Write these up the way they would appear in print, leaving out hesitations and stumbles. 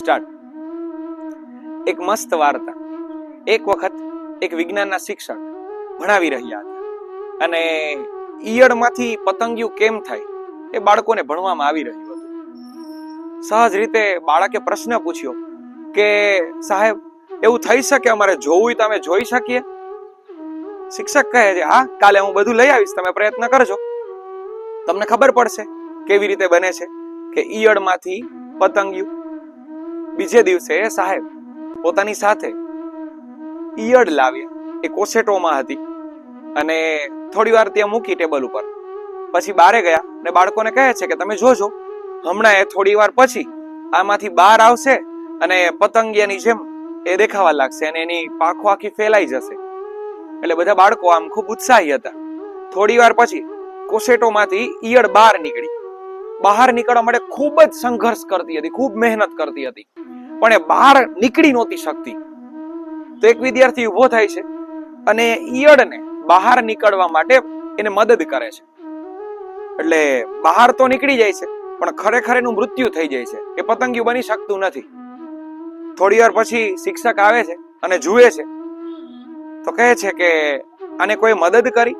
Start. એક મસ્ત વાર્તા. એક વખત એક વિજ્ઞાનના શિક્ષક ભણાવી રહ્યા હતા અને ઈયળમાંથી પતંગિયું કેમ થાય એ બાળકોને ભણવામાં આવી રહ્યું હતું. સહજ રીતે બાળકે પ્રશ્ન પૂછ્યો કે સાહેબ, એવું થઈ શકે અમારે જોવું તો અમે જોઈ શકીએ? શિક્ષક કહે છે, હા, કાલે હું બધું લઈ આવીશ, તમે પ્રયત્ન કરજો, તમને ખબર પડશે કેવી રીતે બને છે કે ઈયળમાંથી પતંગિયું. બીજે દિવસે સાહેબ પોતાની સાથે ઈયળ લાવ્યા. એ કોસેટોમાં હતી અને થોડી વાર ત્યાં મૂકી ટેબલ ઉપર. પછી બારે ગયા અને બાળકોને કહે છે કે તમે જોજો, હમણાં એ થોડી વાર પછી આમાંથી બહાર આવશે અને પતંગિયાની જેમ એ દેખાવા લાગશે અને એની પાંખો આખી ફેલાઈ જશે. એટલે બધા બાળકો આમ ખૂબ ઉત્સાહી હતા. થોડી વાર પછી કોસેટોમાંથી ઈયળ બહાર નીકળી. બહાર નીકળવા માટે ખૂબ જ સંઘર્ષ કરતી હતી, ખૂબ મહેનત કરતી હતી, પણ એ બહાર નીકળી નહોતી શકતી. તો એક વિદ્યાર્થી ઉભો થાય છે અને ઈયળને બહાર નીકળવા માટે એને મદદ કરે છે. એટલે બહાર તો નીકળી જાય છે, પણ ખરેખર એનું મૃત્યુ થઈ જાય છે. એ પતંગિયું બની શકતું નથી. થોડી વાર પછી શિક્ષક આવે છે અને જુએ છે તો કહે છે કે આને કોઈ મદદ કરી?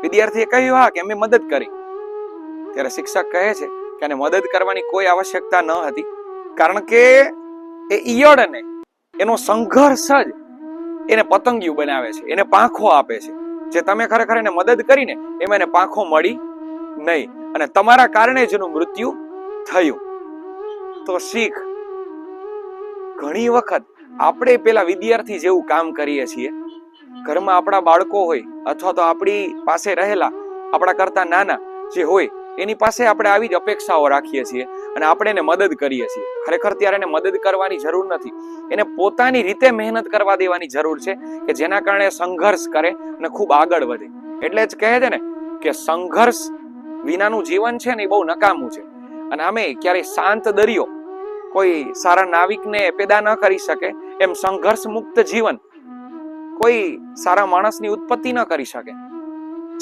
વિદ્યાર્થીએ કહ્યું, હા, કે મેં મદદ કરી. ત્યારે શિક્ષક કહે છે કે આને મદદ કરવાની કોઈ આવશ્યકતા ન હતી, કારણ કે એ ઈયળને એનો સંઘર્ષ જ એને પતંગિયું બનાવે છે, એને પાંખો આપે છે. જે તમે ખરેખર એને મદદ કરીને એમાં એને પાંખો મળી નહીં અને તમારા કારણે જ એનું મૃત્યુ થયું. તો શીખ, ઘણી વખત આપણે પેલા વિદ્યાર્થી જેવું કામ કરીએ છીએ. ઘરમાં આપણા બાળકો હોય અથવા તો આપણી પાસે રહેલા આપણા કરતા નાના જે હોય એની પાસે આપણે આવી જ અપેક્ષાઓ રાખીએ છીએ અને આપણે એને મદદ કરીએ છીએ. ખરેખર ત્યારે એને મદદ કરવાની જરૂર નથી. એને પોતાની રીતે મહેનત કરવા દેવાની જરૂર છે કે જેના કારણે સંઘર્ષ કરે અને ખૂબ આગળ વધે. એટલે જ કહે છે ને કે સંઘર્ષ વિનાનું જીવન છે ને એ બહુ નકામું છે. અને આમે ક્યારેય શાંત દરિયો કોઈ સારા નાવિકને પેદા ન કરી શકે, એમ સંઘર્ષ મુક્ત જીવન કોઈ સારા માણસની ઉત્પત્તિ ન કરી શકે.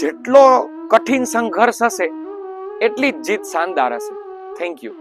જેટલો કઠિન સંઘર્ષ હશે એટલી જ જીત શાનદાર હશે. Thank you.